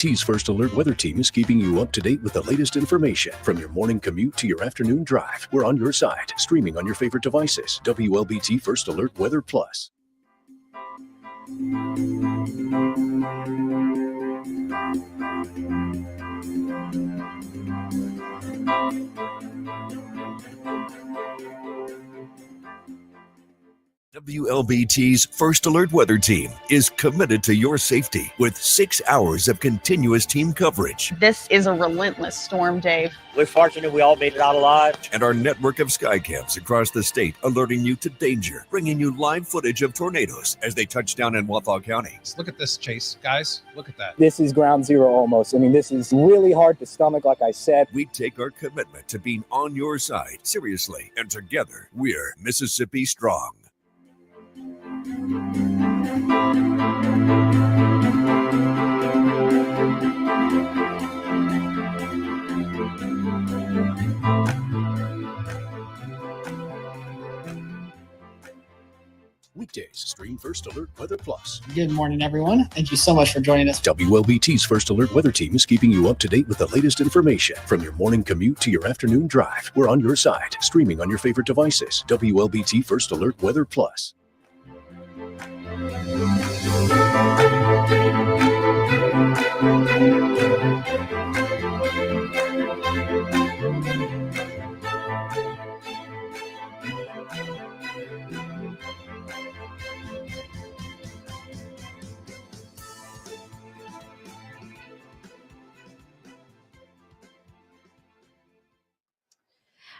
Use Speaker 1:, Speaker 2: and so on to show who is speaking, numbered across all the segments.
Speaker 1: T's First Alert Weather Team is keeping you up to date with the latest information. From your morning commute to your afternoon drive, we're on your side, streaming on your favorite devices. WLBT First Alert Weather Plus. WLBT's First Alert Weather Team is committed to your safety with 6 hours of continuous team coverage.
Speaker 2: This is a relentless storm, Dave.
Speaker 3: We're fortunate we all made it out alive.
Speaker 1: And our network of skycams across the state alerting you to danger, bringing you live footage of tornadoes as they touch down in Wathau County.
Speaker 4: Look at this, Chase. Guys, look at that.
Speaker 5: This is ground zero almost. I mean, this is really hard to stomach, like I said.
Speaker 1: We take our commitment to being on your side seriously, and together we're Mississippi Strong. Weekdays, stream First Alert Weather Plus.
Speaker 6: Good morning, everyone. Thank you so much for joining us.
Speaker 1: WLBT's First Alert Weather Team is keeping you up to date with the latest information. From your morning commute to your afternoon drive, we're on your side, streaming on your favorite devices. WLBT First Alert Weather Plus.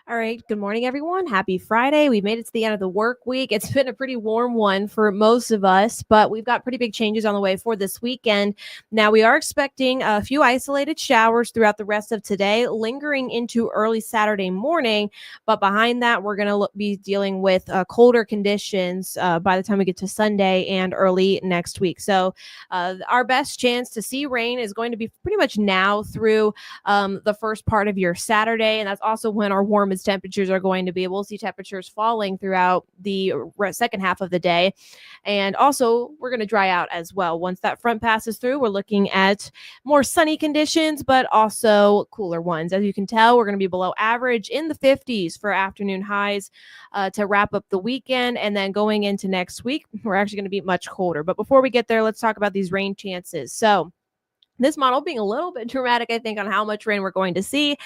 Speaker 7: All right. Good morning, everyone. Happy Friday. We've made it to the end of the work week. It's been a pretty warm one for most of us, but we've got pretty big changes on the way for this weekend. Now, we are expecting a few isolated showers throughout the rest of today, lingering into early Saturday morning. But behind that, we're going to be dealing with colder conditions by the time we get to Sunday and early next week. So our best chance to see rain is going to be pretty much now through the first part of your Saturday. And that's also when our warmest temperatures are going to be. We'll see temperatures falling throughout the second half of the day. And also, we're going to dry out as well. Once that front passes through, we're looking at more sunny conditions, but also cooler ones. As you can tell, we're going to be below average in the 50s for afternoon highs to wrap up the weekend. And then going into next week, we're actually going to be much colder. But before we get there, let's talk about these rain chances. So this model being a little bit dramatic, I think, on how much rain we're going to see,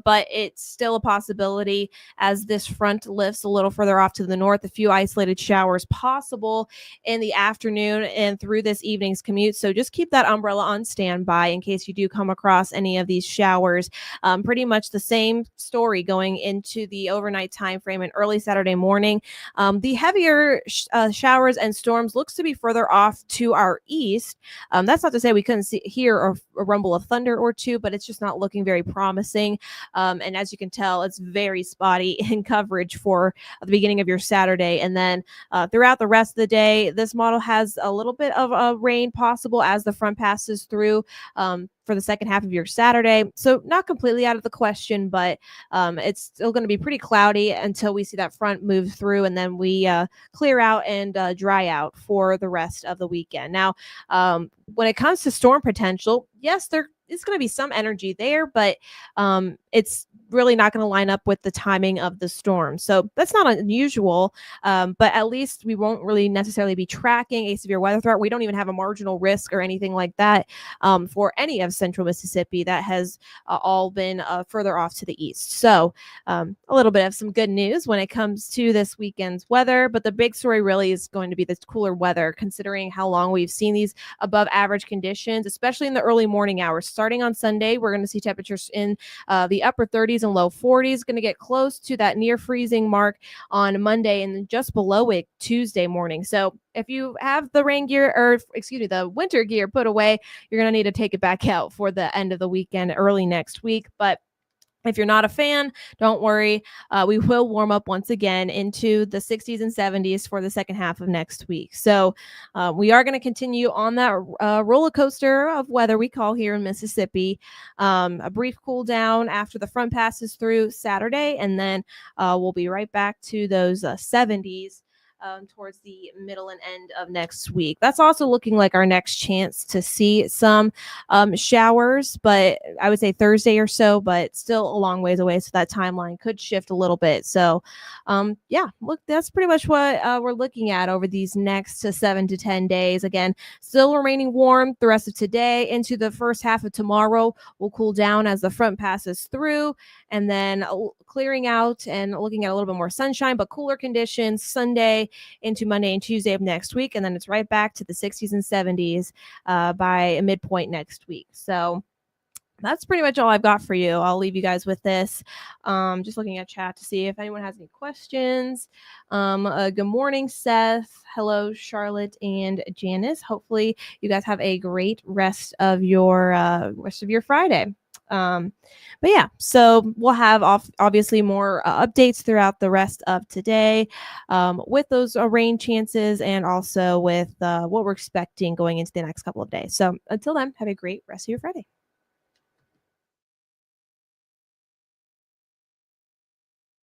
Speaker 7: but it's still a possibility as this front lifts a little further off to the north. A few isolated showers possible in the afternoon and through this evening's commute. So just keep that umbrella on standby in case you do come across any of these showers. Pretty much the same story going into the overnight time frame and early Saturday morning. The heavier showers and storms looks to be further off to our east. That's not to say we couldn't hear a rumble of thunder or two, but it's just not looking very promising. And as you can tell, it's very spotty in coverage for the beginning of your Saturday. And then throughout the rest of the day, this model has a little bit of rain possible as the front passes through for the second half of your Saturday. So not completely out of the question, but it's still going to be pretty cloudy until we see that front move through, and then we clear out and dry out for the rest of the weekend. Now, when it comes to storm potential, yes, there is going to be some energy there, but it's really not going to line up with the timing of the storm. So that's not unusual, but at least we won't really necessarily be tracking a severe weather threat. We don't even have a marginal risk or anything like that for any of central Mississippi. That has all been further off to the east. So a little bit of some good news when it comes to this weekend's weather, but the big story really is going to be this cooler weather, considering how long we've seen these above average conditions, especially in the early morning hours. Starting on Sunday, we're going to see temperatures in the upper 30s and low 40s, going to get close to that near freezing mark on Monday and then just below it Tuesday morning. So if you have the the winter gear put away, you're going to need to take it back out for the end of the weekend, early next week. But if you're not a fan, don't worry. We will warm up once again into the 60s and 70s for the second half of next week. So we are going to continue on that roller coaster of weather we call here in Mississippi. A brief cool down after the front passes through Saturday, and then we'll be right back to those 70s towards the middle and end of next week. That's also looking like our next chance to see some showers, but I would say Thursday or so, but still a long ways away. So that timeline could shift a little bit. So yeah, look, that's pretty much what we're looking at over these next 7 to 10 days. Again, still remaining warm the rest of today into the first half of tomorrow. Will cool down as the front passes through, and then clearing out and looking at a little bit more sunshine, but cooler conditions Sunday into Monday and Tuesday of next week. And then it's right back to the 60s and 70s by midpoint next week. So that's pretty much all I've got for you. I'll leave you guys with this. Just looking at chat to see if anyone has any questions. Good morning, Seth. Hello, Charlotte and Janice. Hopefully you guys have a great rest of your Friday. But yeah, so we'll have obviously more updates throughout the rest of today with those rain chances and also with what we're expecting going into the next couple of days. So until then, have a great rest of your Friday.